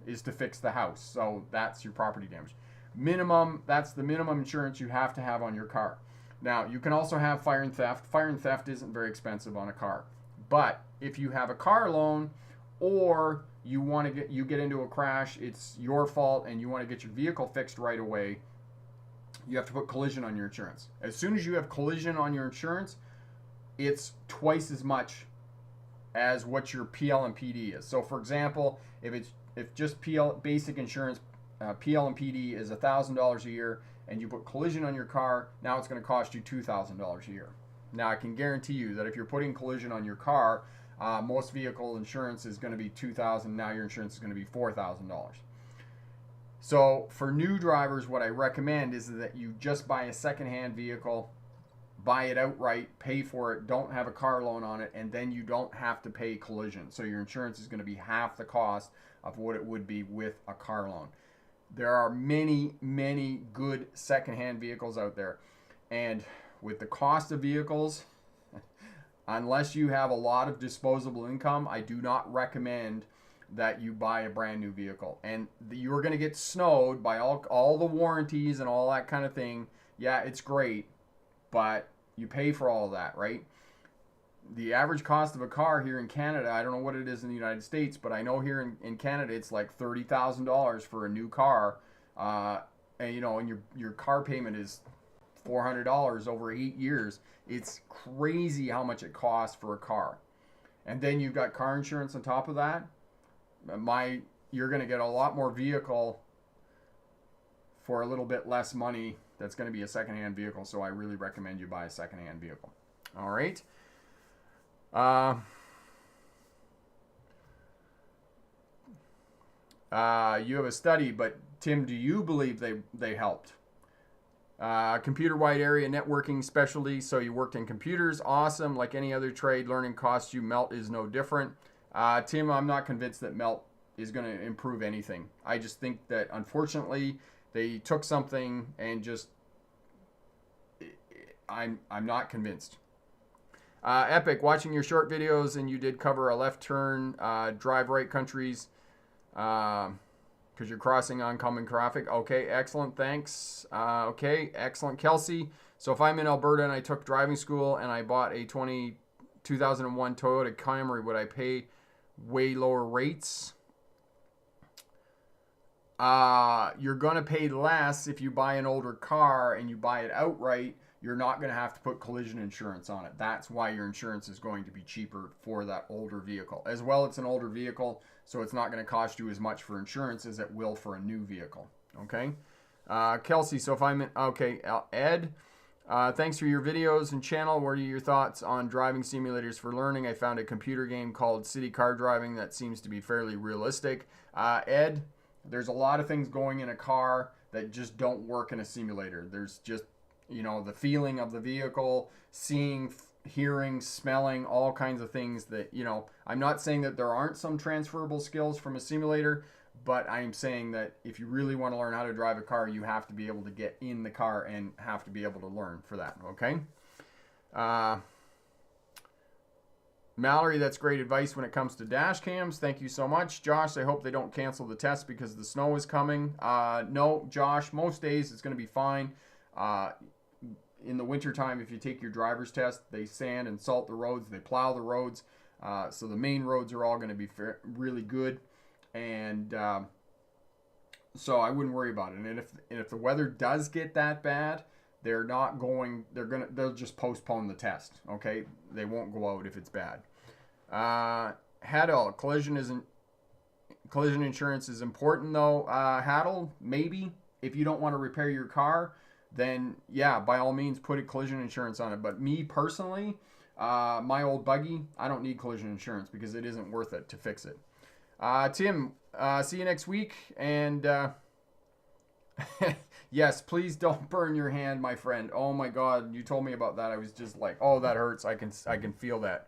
is to fix the house. So that's your property damage. Minimum, that's the minimum insurance you have to have on your car. Now, you can also have fire and theft. Fire and theft isn't very expensive on a car. But if you have a car loan, or you get into a crash, it's your fault, and you want to get your vehicle fixed right away, you have to put collision on your insurance. As soon as you have collision on your insurance, it's twice as much as what your PL and PD is. So, for example, if just basic insurance, PL and PD is $1,000 a year, and you put collision on your car, now it's going to cost you $2,000 a year. Now, I can guarantee you that if you're putting collision on your car, most vehicle insurance is going to be $2,000. Now your insurance is going to be $4,000. So for new drivers, what I recommend is that you just buy a secondhand vehicle, buy it outright, pay for it, don't have a car loan on it, and then you don't have to pay collision. So your insurance is going to be half the cost of what it would be with a car loan. There are many, many good secondhand vehicles out there. And with the cost of vehicles, unless you have a lot of disposable income, I do not recommend that you buy a brand new vehicle. And you're going to get snowed by all the warranties and all that kind of thing. Yeah, it's great, but you pay for all of that, right? The average cost of a car here in Canada, I don't know what it is in the United States, but I know here in Canada it's like $30,000 for a new car. And your car payment is $400 over 8 years. It's crazy how much it costs for a car. And then you've got car insurance on top of that. You're going to get a lot more vehicle for a little bit less money. That's going to be a secondhand vehicle. So I really recommend you buy a secondhand vehicle. All right. You have a study, but Tim, do you believe they helped? Computer wide area networking specialty. So you worked in computers. Awesome. Like any other trade, learning costs you. Melt is no different. Tim, I'm not convinced that Melt is going to improve anything. I just think that unfortunately they took something and just, I'm not convinced. Epic, watching your short videos, and you did cover a left turn, drive right countries, because you're crossing oncoming traffic. Okay, excellent, thanks. Okay, excellent. Kelsey, so if I'm in Alberta and I took driving school and I bought a 2001 Toyota Camry, would I pay way lower rates? You're going to pay less if you buy an older car and you buy it outright. You're not going to have to put collision insurance on it. That's why your insurance is going to be cheaper for that older vehicle. As well, it's an older vehicle, so it's not going to cost you as much for insurance as it will for a new vehicle. Okay? Kelsey, so if I'm in... Okay, Ed, thanks for your videos and channel. What are your thoughts on driving simulators for learning? I found a computer game called City Car Driving that seems to be fairly realistic. Ed, there's a lot of things going in a car that just don't work in a simulator. There's just... the feeling of the vehicle, seeing, hearing, smelling, all kinds of things that, I'm not saying that there aren't some transferable skills from a simulator, but I'm saying that if you really want to learn how to drive a car, you have to be able to get in the car and have to be able to learn for that, okay? Mallory, that's great advice when it comes to dash cams. Thank you so much. Josh, I hope they don't cancel the test because the snow is coming. No, Josh, most days it's going to be fine. In the wintertime, if you take your driver's test, they sand and salt the roads. They plow the roads. So the main roads are all going to be really good. And so I wouldn't worry about it. And if the weather does get that bad, they'll just postpone the test. Okay, they won't go out if it's bad. Haddle, collision insurance is important though. Haddle, maybe if you don't want to repair your car, then yeah, by all means put a collision insurance on it. But me personally, my old buggy, I don't need collision insurance because it isn't worth it to fix it. Tim, see you next week. And yes, please don't burn your hand, my friend. Oh my God, you told me about that. I was just like, oh, that hurts. I can feel that.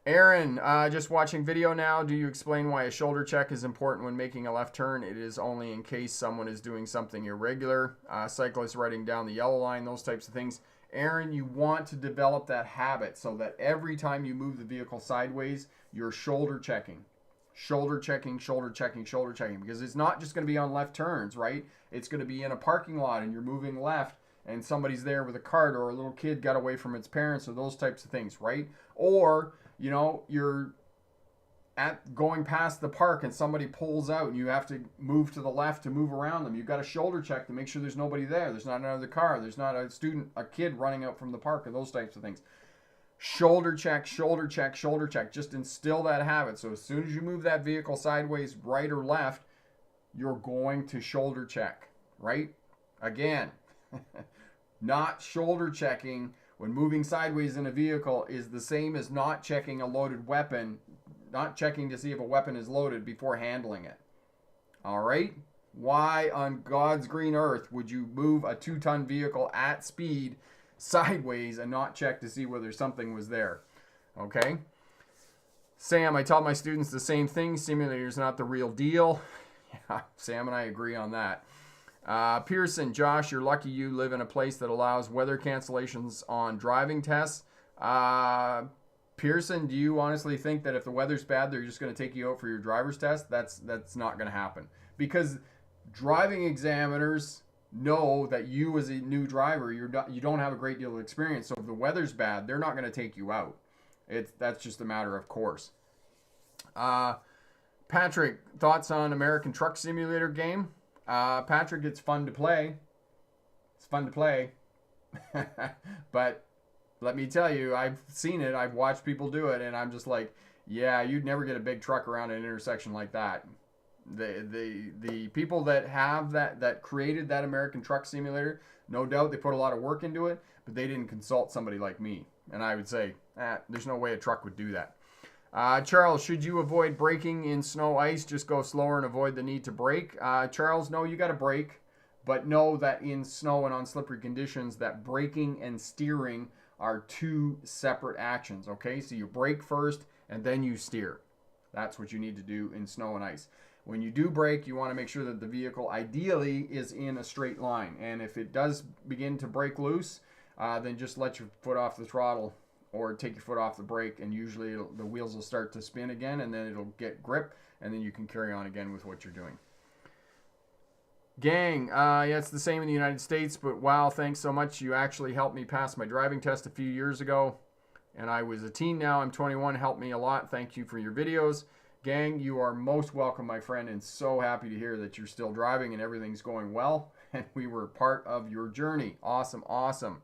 Aaron, just watching video now. Do you explain why a shoulder check is important when making a left turn? It is only in case someone is doing something irregular. Cyclists riding down the yellow line, those types of things. Aaron, you want to develop that habit so that every time you move the vehicle sideways, you're shoulder checking. Shoulder checking, shoulder checking, shoulder checking. Because it's not just going to be on left turns, right? It's going to be in a parking lot and you're moving left and somebody's there with a cart or a little kid got away from its parents or those types of things, right? Or, you know, you're going past the park and somebody pulls out and you have to move to the left to move around them. You've got a shoulder check to make sure there's nobody there. There's not another car. There's not a kid running out from the park or those types of things. Shoulder check, shoulder check, shoulder check. Just instill that habit. So as soon as you move that vehicle sideways, right or left, you're going to shoulder check, right? Again, not shoulder checking when moving sideways in a vehicle is the same as not checking a loaded weapon, not checking to see if a weapon is loaded before handling it. All right? Why on God's green earth would you move a 2-ton vehicle at speed sideways and not check to see whether something was there? Okay? Sam, I tell my students the same thing. Simulator's not the real deal. Yeah, Sam and I agree on that. Pearson, Josh, you're lucky you live in a place that allows weather cancellations on driving tests. Pearson, do you honestly think that if the weather's bad, they're just going to take you out for your driver's test? That's not going to happen. Because driving examiners know that you as a new driver, you don't have a great deal of experience. So if the weather's bad, they're not going to take you out. That's just a matter of course. Patrick, thoughts on American Truck Simulator game? Patrick, it's fun to play. It's fun to play. But let me tell you, I've seen it. I've watched people do it. And I'm just like, yeah, you'd never get a big truck around an intersection like that. The people that have that created that American Truck Simulator, no doubt they put a lot of work into it, but they didn't consult somebody like me. And I would say, there's no way a truck would do that. Charles, should you avoid braking in snow, ice? Just go slower and avoid the need to brake. Charles, no, you got to brake, but know that in snow and on slippery conditions, that braking and steering are two separate actions. Okay, so you brake first and then you steer. That's what you need to do in snow and ice. When you do brake, you want to make sure that the vehicle ideally is in a straight line. And if it does begin to break loose, then just let your foot off the throttle or take your foot off the brake, and usually the wheels will start to spin again, and then it'll get grip, and then you can carry on again with what you're doing. Gang, yeah, it's the same in the United States, but wow, thanks so much. You actually helped me pass my driving test a few years ago, and I was a teen now. I'm 21. Helped me a lot. Thank you for your videos. Gang, you are most welcome, my friend, and so happy to hear that you're still driving and everything's going well, and we were part of your journey. Awesome, awesome.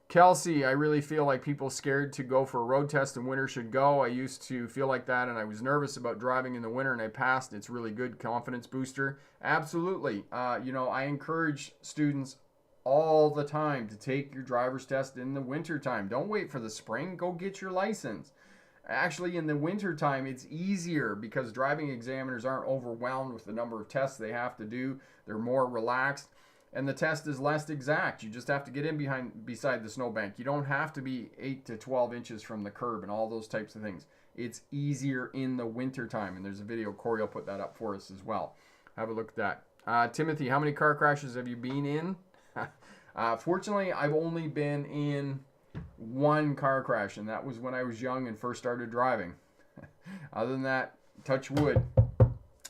Kelsey, I really feel like people scared to go for a road test in winter should go. I used to feel like that, and I was nervous about driving in the winter, and I passed. It's really good confidence booster. Absolutely. I encourage students all the time to take your driver's test in the winter time. Don't wait for the spring. Go get your license. Actually, in the winter time, it's easier because driving examiners aren't overwhelmed with the number of tests they have to do. They're more relaxed. And the test is less exact. You just have to get in beside the snowbank. You don't have to be 8 to 12 inches from the curb and all those types of things. It's easier in the winter time. And there's a video, Corey will put that up for us as well. Have a look at that. Timothy, how many car crashes have you been in? Fortunately, I've only been in one car crash, and that was when I was young and first started driving. Other than that, touch wood,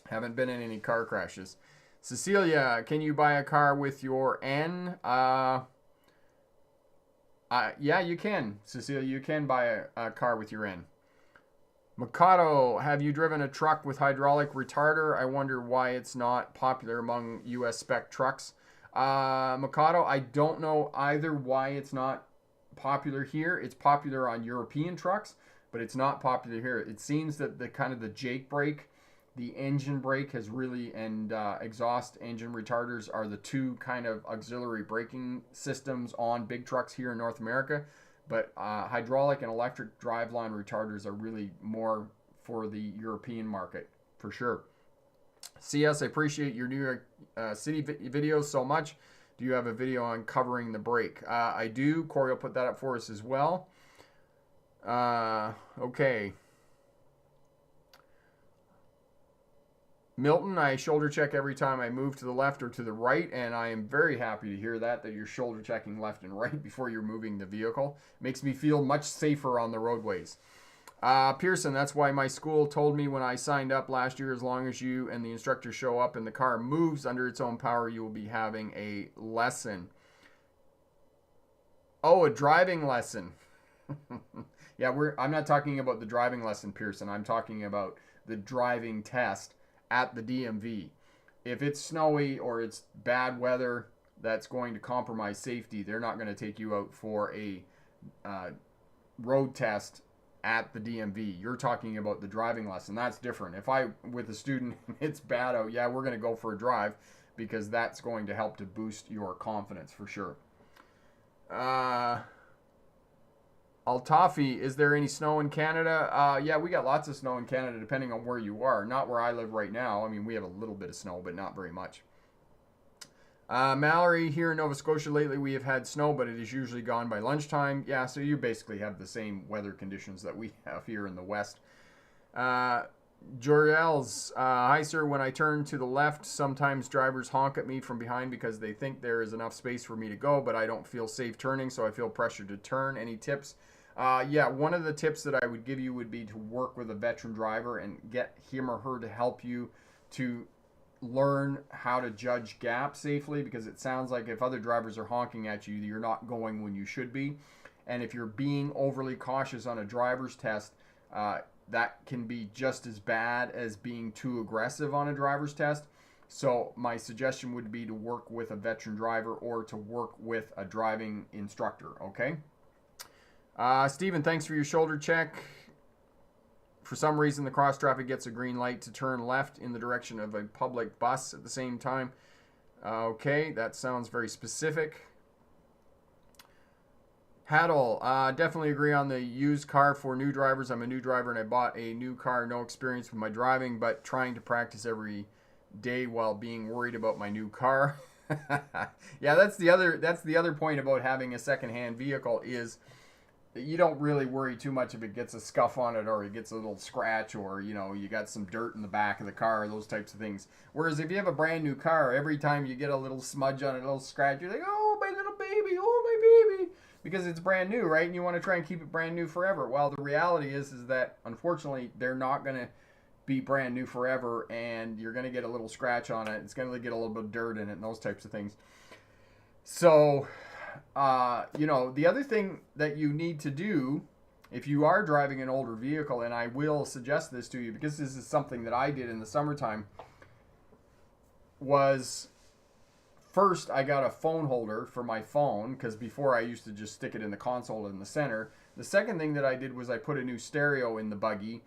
haven't been in any car crashes. Cecilia, can you buy a car with your N? Yeah, you can. Cecilia, you can buy a car with your N. Mikado, have you driven a truck with hydraulic retarder? I wonder why it's not popular among US spec trucks. Mikado, I don't know either why it's not popular here. It's popular on European trucks, but it's not popular here. It seems that the kind of the Jake brake, the engine brake has really, and exhaust engine retarders are the two kind of auxiliary braking systems on big trucks here in North America. But hydraulic and electric driveline retarders are really more for the European market, for sure. CS, I appreciate your New York City videos so much. Do you have a video on covering the brake? I do. Corey will put that up for us as well. Okay. Milton, I shoulder check every time I move to the left or to the right, and I am very happy to hear that you're shoulder checking left and right before you're moving the vehicle. Makes me feel much safer on the roadways. Pearson, that's why my school told me when I signed up last year, as long as you and the instructor show up and the car moves under its own power, you will be having a lesson. Oh, a driving lesson. Yeah, I'm not talking about the driving lesson, Pearson. I'm talking about the driving test at the DMV. If it's snowy or it's bad weather that's going to compromise safety, they're not going to take you out for a road test at the DMV. You're talking about the driving lesson. That's different. If with a student, it's bad out, yeah, we're going to go for a drive because that's going to help to boost your confidence for sure. Altafi, is there any snow in Canada? Yeah, we got lots of snow in Canada depending on where you are. Not where I live right now. I mean, we have a little bit of snow, but not very much. Mallory, here in Nova Scotia lately we have had snow, but it is usually gone by lunchtime. Yeah, so you basically have the same weather conditions that we have here in the west. Joriel's, hi sir, when I turn to the left, sometimes drivers honk at me from behind because they think there is enough space for me to go, but I don't feel safe turning, so I feel pressured to turn. Any tips? Yeah, one of the tips that I would give you would be to work with a veteran driver and get him or her to help you to learn how to judge gap safely, because it sounds like if other drivers are honking at you, you're not going when you should be. And if you're being overly cautious on a driver's test, that can be just as bad as being too aggressive on a driver's test. So my suggestion would be to work with a veteran driver or to work with a driving instructor, okay? Stephen, thanks for your shoulder check. For some reason, the cross traffic gets a green light to turn left in the direction of a public bus at the same time. Okay, that sounds very specific. Haddle, definitely agree on the used car for new drivers. I'm a new driver and I bought a new car, no experience with my driving, but trying to practice every day while being worried about my new car. Yeah, that's the other point about having a secondhand vehicle is that you don't really worry too much if it gets a scuff on it or it gets a little scratch or, you know, you got some dirt in the back of the car, those types of things. Whereas if you have a brand new car, every time you get a little smudge on it, a little scratch, you're like, oh, my little baby, oh, my baby. Because it's brand new, right? And you want to try and keep it brand new forever. Well, the reality is that, unfortunately, they're not going to be brand new forever, and you're going to get a little scratch on it. It's going to get a little bit of dirt in it and those types of things. So, you know, the other thing that you need to do if you are driving an older vehicle, and I will suggest this to you because this is something that I did in the summertime, was first I got a phone holder for my phone because before I used to just stick it in the console in the center. The second thing that I did was I put a new stereo in the buggy,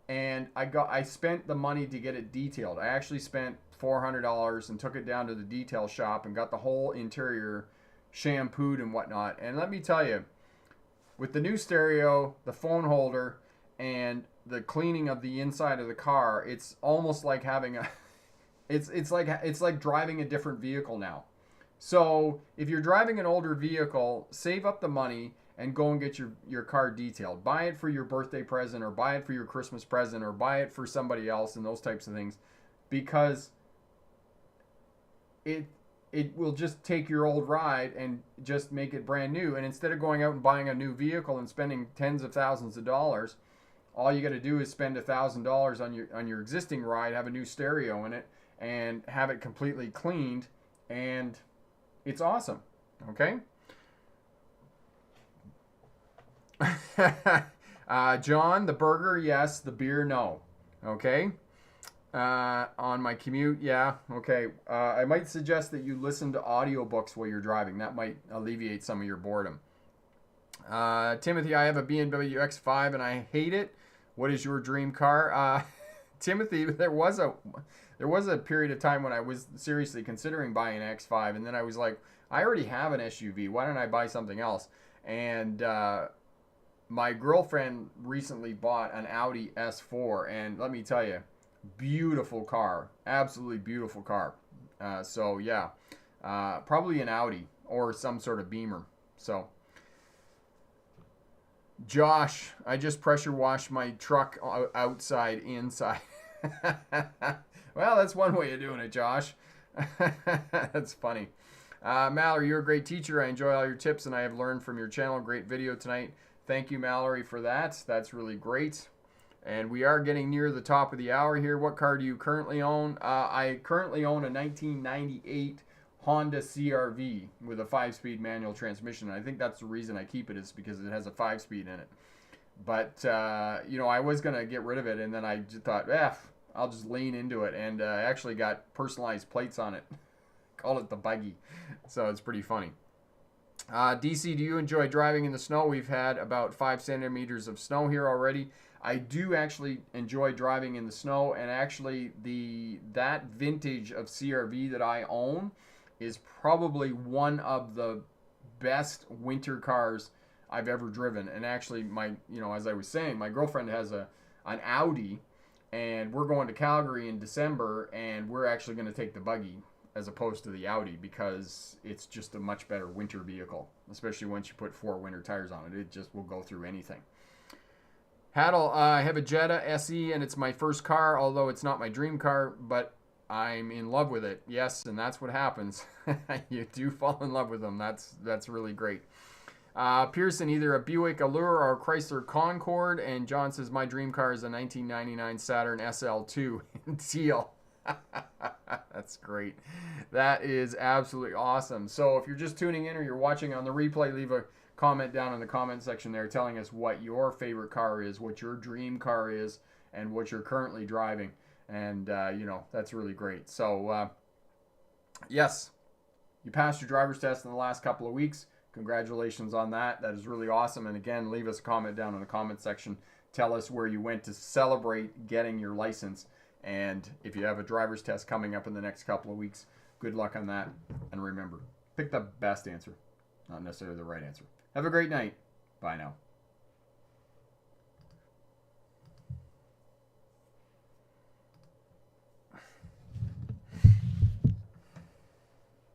and I spent the money to get it detailed. I actually spent $400 and took it down to the detail shop and got the whole interior shampooed and whatnot. And let me tell you, with the new stereo, the phone holder, and the cleaning of the inside of the car, it's almost like having a it's like driving a different vehicle now. So if you're driving an older vehicle, save up the money and go and get your car detailed. Buy it for your birthday present, or buy it for your Christmas present, or buy it for somebody else, and those types of things, because it will just take your old ride and just make it brand new. And instead of going out and buying a new vehicle and spending tens of thousands of dollars, all you got to do is spend $1,000 on your existing ride, have a new stereo in it, and have it completely cleaned, and it's awesome. Okay. John, the burger, yes. The beer, no. Okay. On my commute, yeah. Okay. I might suggest that you listen to audiobooks while you're driving. That might alleviate some of your boredom. Timothy, I have a BMW X5 and I hate it. What is your dream car? Timothy, there was a period of time when I was seriously considering buying an X5, and then I was like, I already have an SUV. Why don't I buy something else? And my girlfriend recently bought an Audi S4, and let me tell you, beautiful car, absolutely beautiful car. So yeah, probably an Audi or some sort of Beamer. So. Josh, I just pressure washed my truck outside, inside. Well, that's one way of doing it, Josh. That's funny. Mallory, you're a great teacher. I enjoy all your tips and I have learned from your channel. Great video tonight. Thank you, Mallory, for that. That's really great. And we are getting near the top of the hour here. What car do you currently own? I currently own a 1998 Honda CR-V with a 5-speed manual transmission. And I think that's the reason I keep it, is because it has a 5-speed in it. But, you know, I was going to get rid of it, and then I just thought, I'll just lean into it. And I actually got personalized plates on it. Call it the buggy. So it's pretty funny. DC, do you enjoy driving in the snow? We've had about 5 centimeters of snow here already. I do actually enjoy driving in the snow, and actually that vintage of CR-V that I own is probably one of the best winter cars I've ever driven. And actually, as I was saying, my girlfriend has an Audi, and we're going to Calgary in December, and we're actually going to take the buggy as opposed to the Audi because it's just a much better winter vehicle, especially once you put 4 winter tires on it. It just will go through anything. Haddle, I have a Jetta SE, and it's my first car, although it's not my dream car, but I'm in love with it. Yes, and that's what happens. You do fall in love with them. That's really great. Pearson, either a Buick Allure or a Chrysler Concorde. And John says, my dream car is a 1999 Saturn SL2 in teal. That's great. That is absolutely awesome. So if you're just tuning in or you're watching on the replay, leave a comment down in the comment section there telling us what your favorite car is, what your dream car is, and what you're currently driving. And, that's really great. So, yes, you passed your driver's test in the last couple of weeks. Congratulations on that. That is really awesome. And again, leave us a comment down in the comment section. Tell us where you went to celebrate getting your license. And if you have a driver's test coming up in the next couple of weeks, good luck on that. And remember, pick the best answer, not necessarily the right answer. Have a great night. Bye now.